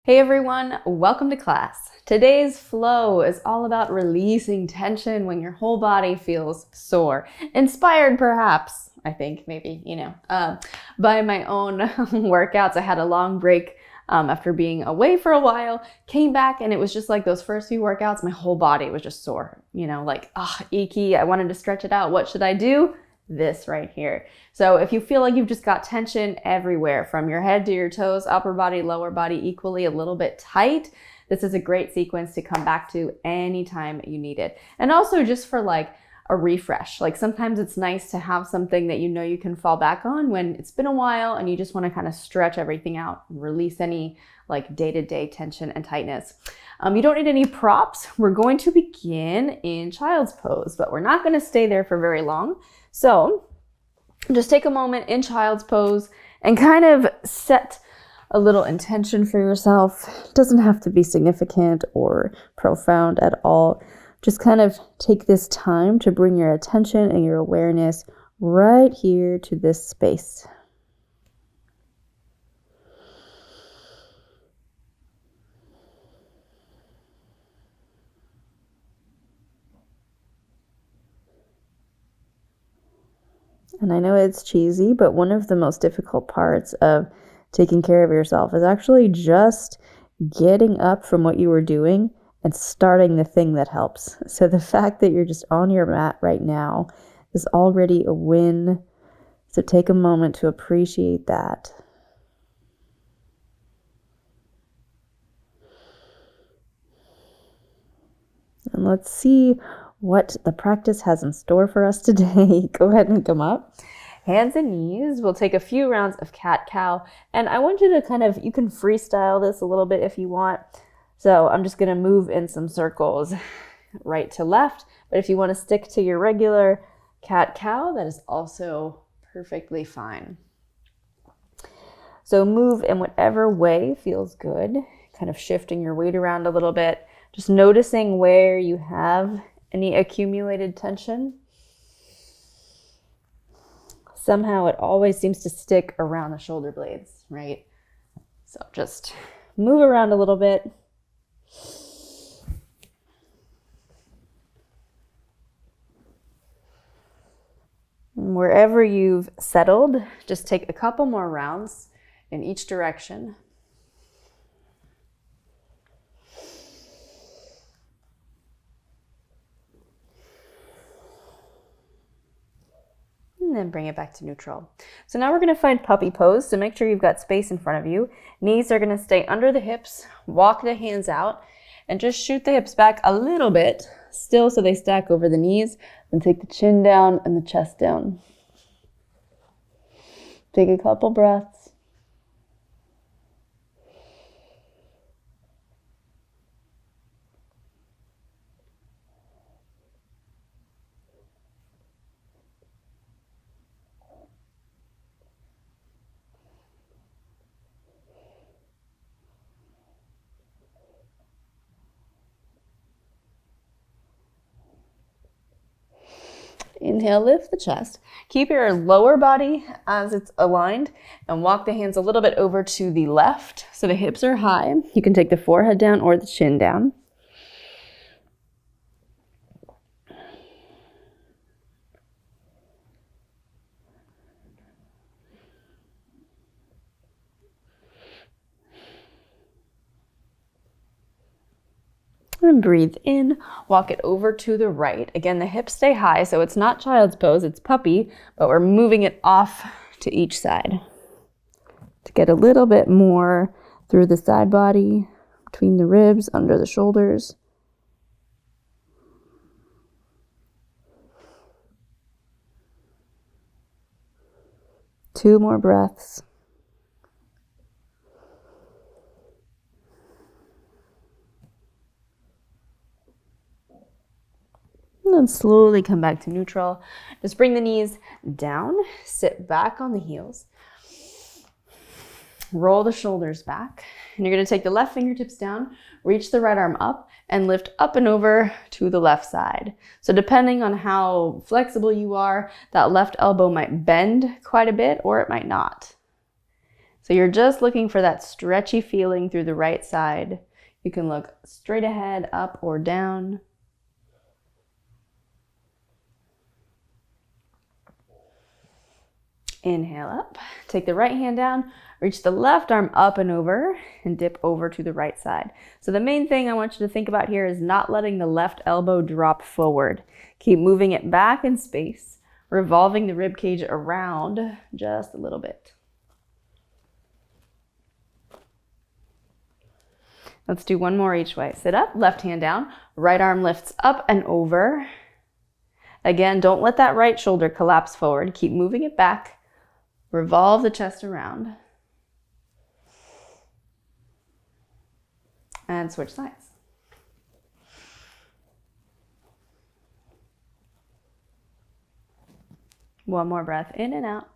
Hey everyone, welcome to class. Today's flow is all about releasing tension when your whole body feels sore. Inspired perhaps, I think, maybe, by my own workouts. I had a long break after being away for a while, came back, and it was just like those first few workouts, my whole body was just sore, achy. I wanted to stretch it out. What should I do? This right here. So if you feel like you've just got tension everywhere from your head to your toes, upper body, lower body, equally a little bit tight, this is a great sequence to come back to anytime you need it. And also just for like a refresh. Like sometimes it's nice to have something that you know you can fall back on when it's been a while and you just want to kind of stretch everything out, release any like day-to-day tension and tightness. You don't need any props. We're going to begin in child's pose, but we're not going to stay there for very long. So just take a moment in child's pose and kind of set a little intention for yourself. It doesn't have to be significant or profound at all. Just kind of take this time to bring your attention and your awareness right here to this space. And I know it's cheesy, but one of the most difficult parts of taking care of yourself is actually just getting up from what you were doing and starting the thing that helps. So the fact that you're just on your mat right now is already a win. So take a moment to appreciate that. And let's see what the practice has in store for us today. Go ahead and come up. Hands and knees. We'll take a few rounds of cat-cow. And I want you to you can freestyle this a little bit if you want. So I'm just going to move in some circles right to left. But if you want to stick to your regular cat-cow, that is also perfectly fine. So move in whatever way feels good. Kind of shifting your weight around a little bit. Just noticing where you have any accumulated tension. Somehow it always seems to stick around the shoulder blades, right? So just move around a little bit. And wherever you've settled, just take a couple more rounds in each direction. And then bring it back to neutral. So now we're going to find puppy pose. So make sure you've got space in front of you. Knees are going to stay under the hips. Walk the hands out and just shoot the hips back a little bit, still so they stack over the knees. Then take the chin down and the chest down. Take a couple breaths. Inhale, lift the chest. Keep your lower body as it's aligned and walk the hands a little bit over to the left so the hips are high. You can take the forehead down or the chin down. And breathe in, walk it over to the right. Again, the hips stay high, so it's not child's pose, it's puppy, but we're moving it off to each side to get a little bit more through the side body, between the ribs, under the shoulders. Two more breaths. And then slowly come back to neutral. Just bring the knees down, sit back on the heels. Roll the shoulders back. And you're going to take the left fingertips down, reach the right arm up, and lift up and over to the left side. So depending on how flexible you are, that left elbow might bend quite a bit or it might not. So you're just looking for that stretchy feeling through the right side. You can look straight ahead, up or down. Inhale up, take the right hand down, reach the left arm up and over, and dip over to the right side. So the main thing I want you to think about here is not letting the left elbow drop forward. Keep moving it back in space, revolving the rib cage around just a little bit. Let's do one more each way. Sit up, left hand down, right arm lifts up and over. Again, don't let that right shoulder collapse forward. Keep moving it back. Revolve the chest around. And switch sides. One more breath in and out.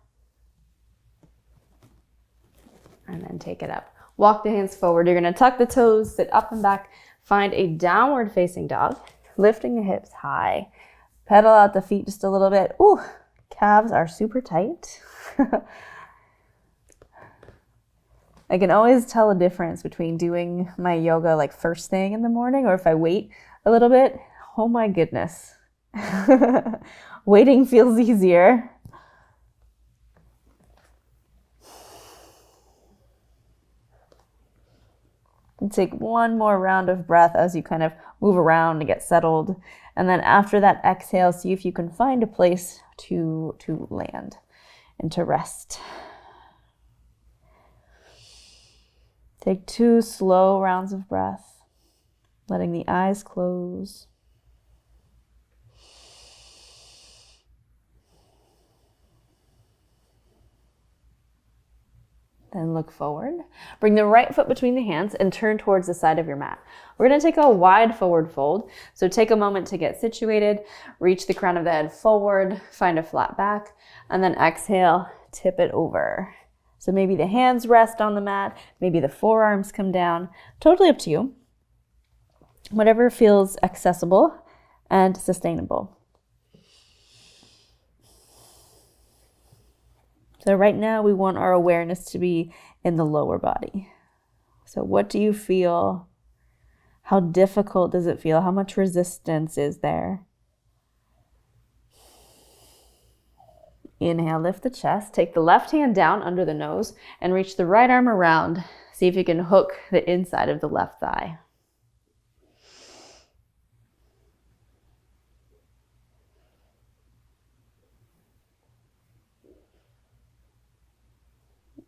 And then take it up. Walk the hands forward. You're going to tuck the toes, sit up and back. Find a downward facing dog, lifting the hips high. Pedal out the feet just a little bit. Ooh, calves are super tight. I can always tell a difference between doing my yoga like first thing in the morning or if I wait a little bit. Oh my goodness. Waiting feels easier. And take one more round of breath as you kind of move around to get settled. And then after that exhale, see if you can find a place to land and to rest. Take 2 slow rounds of breath, letting the eyes close. Then look forward. Bring the right foot between the hands and turn towards the side of your mat. We're going to take a wide forward fold. So take a moment to get situated. Reach the crown of the head forward. Find a flat back. And then exhale, tip it over. So maybe the hands rest on the mat. Maybe the forearms come down. Totally up to you. Whatever feels accessible and sustainable. So right now we want our awareness to be in the lower body. So what do you feel? How difficult does it feel? How much resistance is there? Inhale, lift the chest. Take the left hand down under the nose and reach the right arm around. See if you can hook the inside of the left thigh.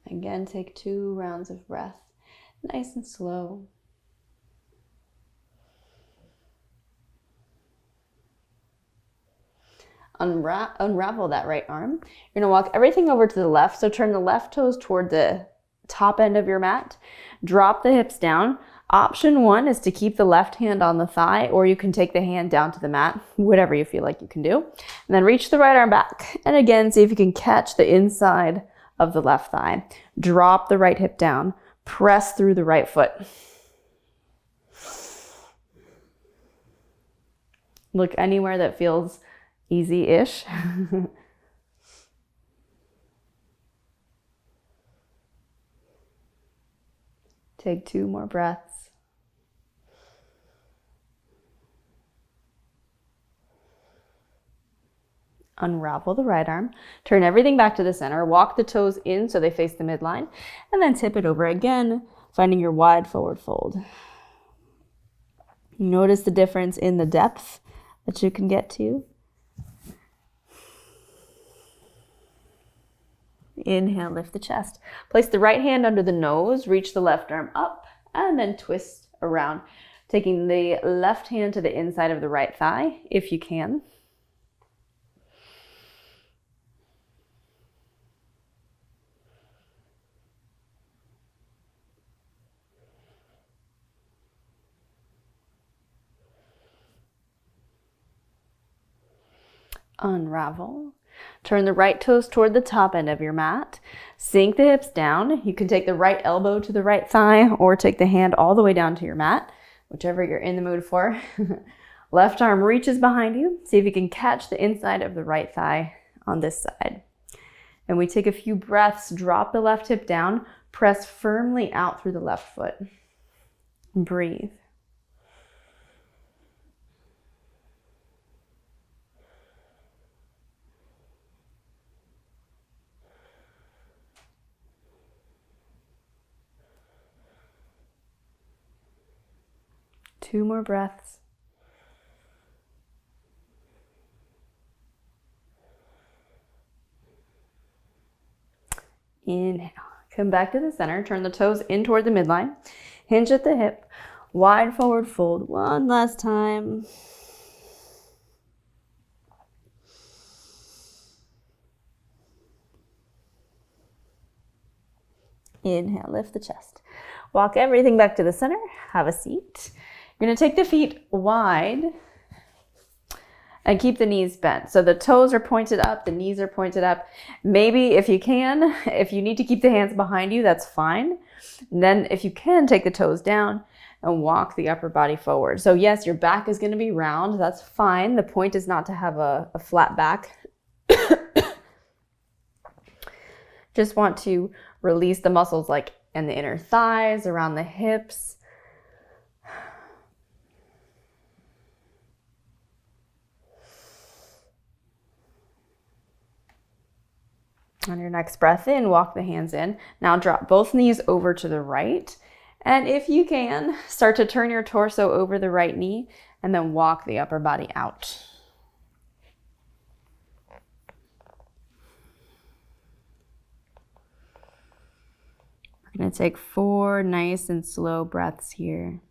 Again, take 2 rounds of breath, nice and slow. Unravel that right arm. You're going to walk everything over to the left. So turn the left toes toward the top end of your mat. Drop the hips down. Option 1 is to keep the left hand on the thigh, or you can take the hand down to the mat, whatever you feel like you can do. And then reach the right arm back. And again, see if you can catch the inside of the left thigh. Drop the right hip down. Press through the right foot. Look anywhere that feels easy-ish. Take 2 more breaths. Unravel the right arm. Turn everything back to the center. Walk the toes in so they face the midline. And then tip it over again, finding your wide forward fold. Notice the difference in the depth that you can get to. Inhale, lift the chest. Place the right hand under the nose, reach the left arm up, and then twist around, taking the left hand to the inside of the right thigh, if you can. Unravel. Turn the right toes toward the top end of your mat. Sink the hips down. You can take the right elbow to the right thigh or take the hand all the way down to your mat, whichever you're in the mood for. Left arm reaches behind you. See if you can catch the inside of the right thigh on this side. And we take a few breaths, drop the left hip down, Press firmly out through the left foot. Breathe. Two more breaths. Inhale. Come back to the center. Turn the toes in toward the midline. Hinge at the hip. Wide forward fold. One last time. Inhale, lift the chest. Walk everything back to the center. Have a seat. You're going to take the feet wide and keep the knees bent. So the toes are pointed up, the knees are pointed up. Maybe if you can, if you need to keep the hands behind you, that's fine. And then if you can, take the toes down and walk the upper body forward. So yes, your back is going to be round. That's fine. The point is not to have a flat back. Just want to release the muscles like in the inner thighs, around the hips. On your next breath in, walk the hands in. Now drop both knees over to the right. And if you can, start to turn your torso over the right knee and then walk the upper body out. We're going to take 4 nice and slow breaths here.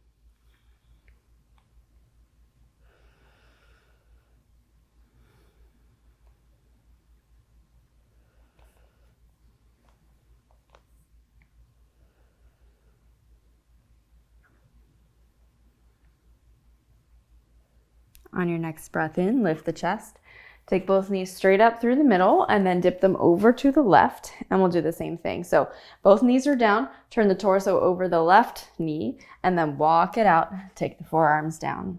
On your next breath in, lift the chest. Take both knees straight up through the middle and then dip them over to the left, and we'll do the same thing. So both knees are down, turn the torso over the left knee, and then walk it out. Take the forearms down.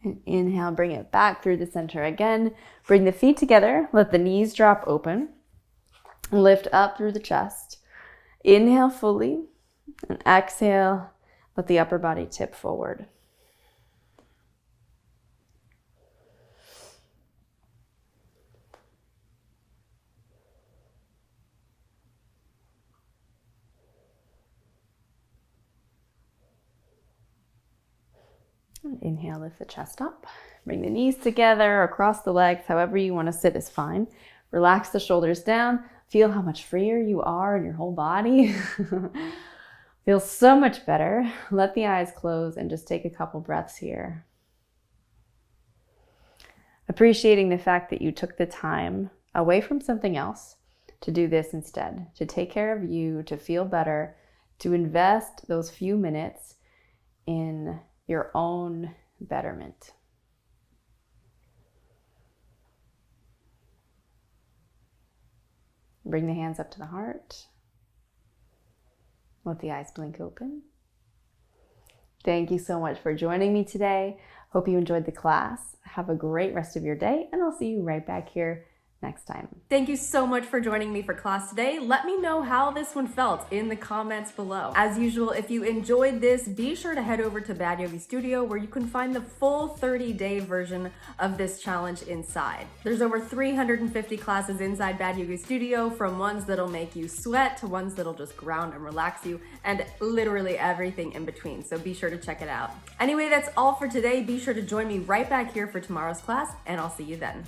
And inhale, bring it back through the center again. Bring the feet together, let the knees drop open. Lift up through the chest. Inhale fully, and exhale, let the upper body tip forward. Inhale, lift the chest up. Bring the knees together, across the legs, however you want to sit is fine. Relax the shoulders down. Feel how much freer you are in your whole body. Feels so much better. Let the eyes close and just take a couple breaths here. Appreciating the fact that you took the time away from something else to do this instead, to take care of you, to feel better, to invest those few minutes in your own betterment. Bring the hands up to the heart. Let the eyes blink open. Thank you so much for joining me today. Hope you enjoyed the class. Have a great rest of your day, and I'll see you right back here next time. Thank you so much for joining me for class today. Let me know how this one felt in the comments below. As usual, if you enjoyed this, be sure to head over to Bad Yogi Studio where you can find the full 30-day version of this challenge inside. There's over 350 classes inside Bad Yogi Studio, from ones that'll make you sweat to ones that'll just ground and relax you, and literally everything in between, so be sure to check it out. Anyway, that's all for today. Be sure to join me right back here for tomorrow's class, and I'll see you then.